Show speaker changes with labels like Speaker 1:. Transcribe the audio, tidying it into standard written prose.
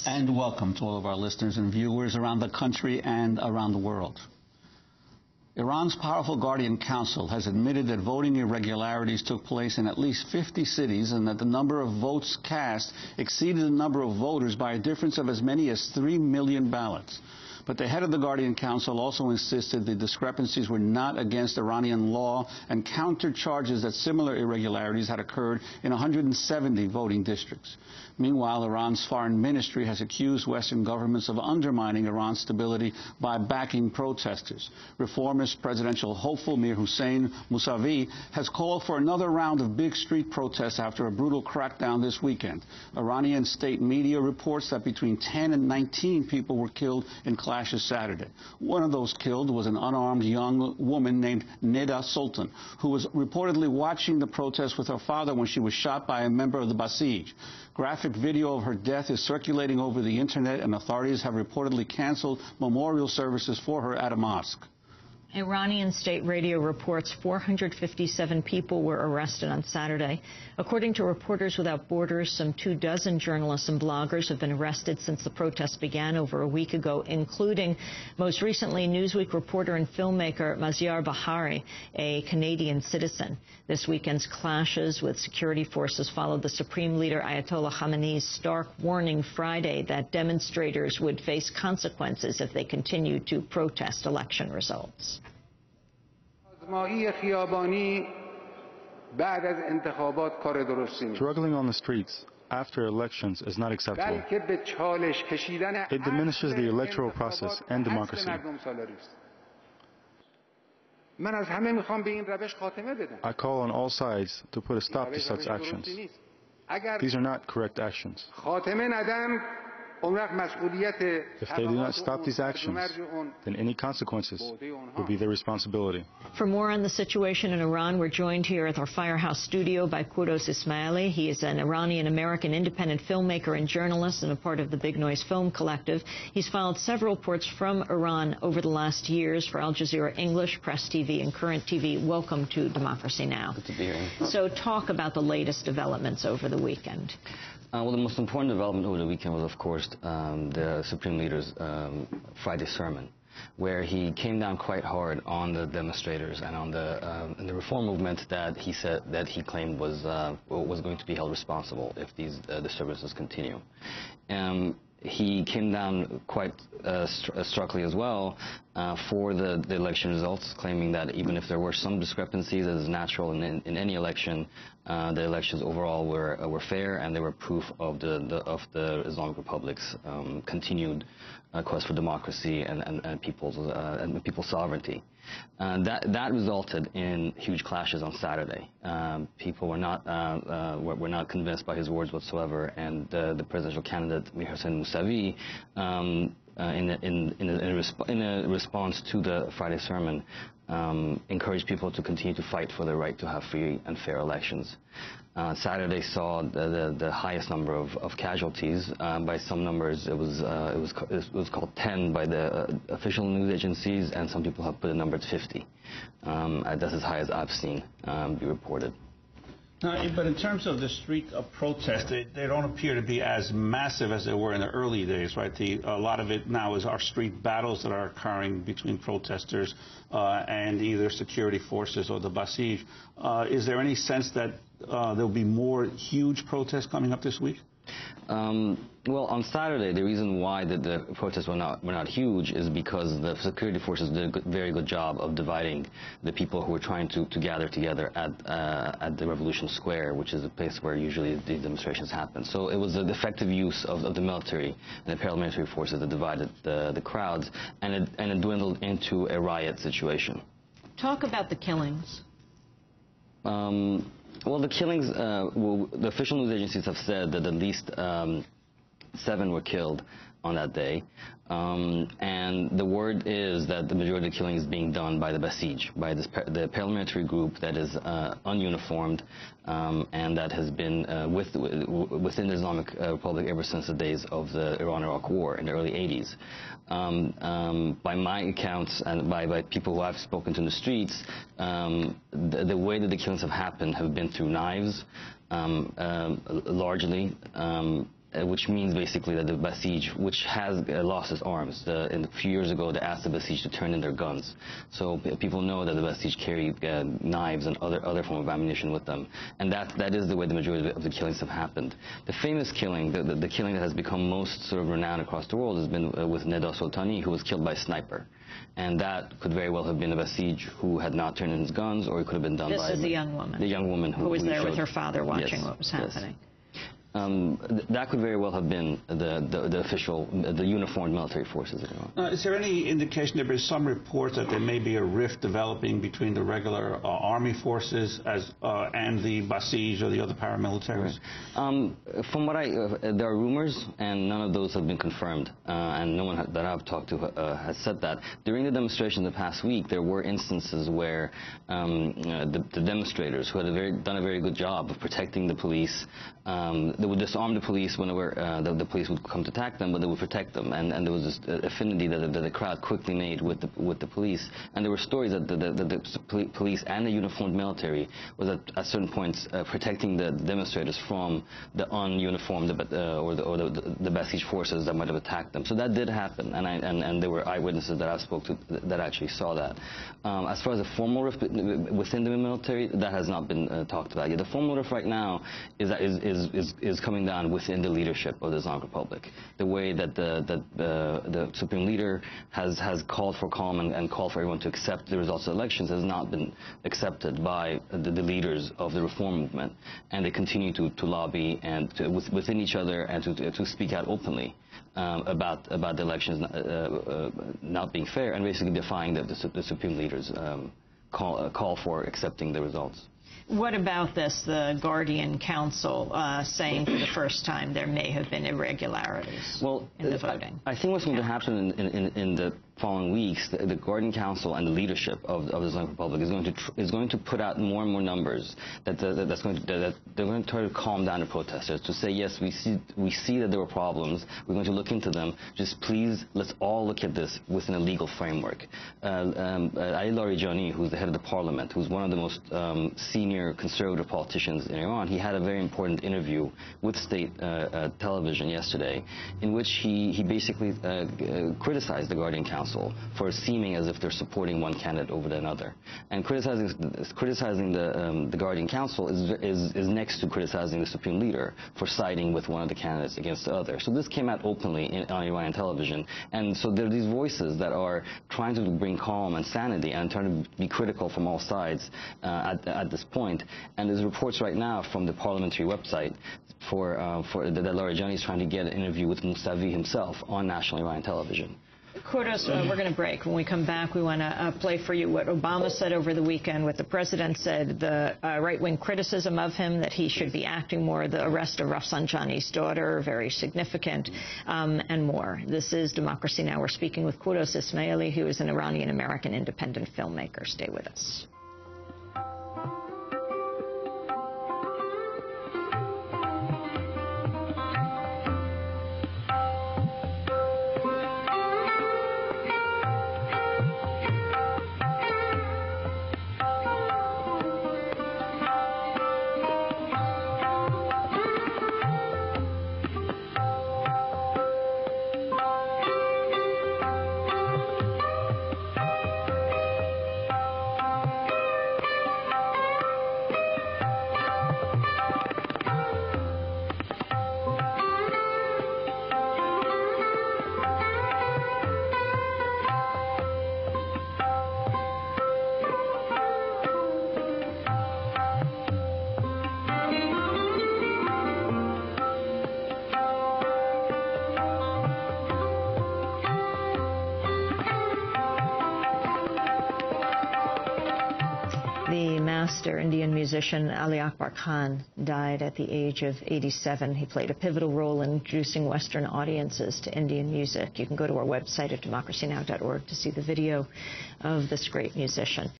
Speaker 1: And welcome to all of our listeners and viewers around the country and around the world. Iran's powerful Guardian Council has admitted that voting irregularities took place in at least 50 cities and that the number of votes cast exceeded the number of voters by a difference of as many as 3 million ballots. But the head of the Guardian Council also insisted the discrepancies were not against Iranian law and countered charges that similar irregularities had occurred in 170 voting districts. Meanwhile, Iran's foreign ministry has accused Western governments of undermining Iran's stability by backing protesters. Reformist presidential hopeful Mir Hussein Mousavi has called for another round of big street protests after a brutal crackdown this weekend. Iranian state media reports that between 10 and 19 people were killed in clashes Saturday. One of those killed was an unarmed young woman named Neda Sultan, who was reportedly watching the protest with her father when she was shot by a member of the Basij. Graphic video of her death is circulating over the internet, and authorities have reportedly canceled memorial services for her at a mosque.
Speaker 2: Iranian state radio reports 457 people were arrested on Saturday. According to Reporters Without Borders, some 24 journalists and bloggers have been arrested since the protests began over a week ago, including, most recently, Newsweek reporter and filmmaker Mazyar Bahari, a Canadian citizen. This weekend's clashes with security forces followed the Supreme Leader Ayatollah Khamenei's stark warning Friday that demonstrators would face consequences if they continued to protest election results.
Speaker 3: Struggling on the streets after elections is not acceptable. It diminishes the electoral process and democracy. I call on all sides to put a stop to such actions. These are not correct actions. If they do not stop these actions, then any consequences will be their responsibility.
Speaker 2: For more on the situation in Iran, we're joined here at our Firehouse studio by Kouross Esmaeli. He is an Iranian-American independent filmmaker and journalist and a part of the Big Noise Film Collective. He's followed several reports from Iran over the last years for Al Jazeera English, Press TV, and Current TV. Welcome to Democracy Now!
Speaker 4: Good to be here.
Speaker 2: So talk about the latest developments over the weekend.
Speaker 4: Well, the most important development over the weekend was, of course, the Supreme Leader's Friday sermon, where he came down quite hard on the demonstrators and on the reform movement that he said that he claimed was going to be held responsible if these disturbances continue. He came down quite starkly as well for the election results, claiming that even if there were some discrepancies, as is natural in any election, the elections overall were fair, and they were proof of the Islamic Republic's continued quest for democracy and people's sovereignty. That resulted in huge clashes on Saturday. People were not convinced by his words whatsoever, and the presidential candidate Mir Hussein Mousavi, in a response to the Friday sermon, encouraged people to continue to fight for the right to have free and fair elections. Saturday saw the highest number of casualties. By some numbers, it was called 10 by the official news agencies, and some people have put a number at 50. That's as high as I've seen be reported.
Speaker 1: But in terms of the street of protest, they don't appear to be as massive as they were in the early days, right? A lot of it now is our street battles that are occurring between protesters and either security forces or the Basij. Is there any sense that there'll be more huge protests coming up this week?
Speaker 4: Well, on Saturday, the reason why the protests were not huge is because the security forces did a very good job of dividing the people who were trying to gather together at the Revolution Square, which is a place where usually these demonstrations happen. So it was an effective use of the military and the paramilitary forces that divided the crowds, and it dwindled into a riot situation.
Speaker 2: Talk about the killings.
Speaker 4: Well, the killings, the official news agencies have said that at least 7 were killed on that day. And the word is that the majority of the killing is being done by the Basij, by the paramilitary group that is ununiformed and that has been within the Islamic Republic ever since the days of the Iran-Iraq War in the early 80s. By my accounts and by people who I've spoken to in the streets, the way that the killings have happened have been through knives, largely. which means basically that the Basij, which has lost its arms, a few years ago they asked the Basij to turn in their guns. So people know that the Basij carry knives and other form of ammunition with them, and that is the way the majority of the killings have happened. The famous killing, the killing that has become most sort of renowned across the world, has been with Neda Soltani, who was killed by a sniper. And that could very well have been a Basij who had not turned in his guns, or it could have been done by...
Speaker 2: This is the young woman.
Speaker 4: The young woman
Speaker 2: who was there with her father watching what was happening.
Speaker 4: Yes. That could very well have been the official, the uniformed military forces in Iran.
Speaker 1: Is there any indication, there is some reports that there may be a rift developing between the regular army forces and the Basij or the other paramilitaries?
Speaker 4: Right. From what there are rumors, and none of those have been confirmed, and no one that I've talked to has said that. During the demonstration the past week, there were instances where the demonstrators, who had done a very good job of protecting the police, they would disarm the police when the police would come to attack them, but they would protect them. And there was this affinity that the crowd quickly made with the police. And there were stories that the police and the uniformed military was at certain points protecting the demonstrators from the ununiformed or the Basij forces that might have attacked them. So that did happen, and there were eyewitnesses that I spoke to that actually saw that. As far as the formal rift within the military, that has not been talked about yet. The formal rift right now is coming down within the leadership of the Islamic Republic. The way that the supreme leader has called for calm and called for everyone to accept the results of the elections has not been accepted by the leaders of the reform movement, and they continue to lobby and within each other and to speak out openly about the elections not being fair, and basically defying the supreme leaders' call for accepting the results.
Speaker 2: What about this, the Guardian Council saying for the first time there may have been irregularities in the voting?
Speaker 4: I think what's going to happen in the following weeks, the Guardian Council and the leadership of the Islamic Republic is going to put out more and more numbers that they're going to try to calm down the protesters, to say, yes, we see that there were problems, we're going to look into them, just please let's all look at this within a legal framework. Ali Larijani, who's the head of the parliament, who's one of the most senior conservative politicians in Iran, he had a very important interview with state television yesterday, in which he basically criticized the Guardian Council for seeming as if they're supporting one candidate over another. And criticizing the Guardian Council is next to criticizing the supreme leader for siding with one of the candidates against the other. So this came out openly on Iranian television. And so there are these voices that are trying to bring calm and sanity and trying to be critical from all sides at this point. And there's reports right now from the parliamentary website that Larijani is trying to get an interview with Mousavi himself on national Iranian television.
Speaker 2: Kouross, we're going to break. When we come back, we want to play for you what Obama said over the weekend, what the president said, the right-wing criticism of him, that he should be acting more, the arrest of Rafsanjani's daughter, very significant, and more. This is Democracy Now! We're speaking with Kouross Esmaeli, who is an Iranian-American independent filmmaker. Stay with us. The master Indian musician Ali Akbar Khan died at the age of 87. He played a pivotal role in introducing Western audiences to Indian music. You can go to our website at democracynow.org to see the video of this great musician.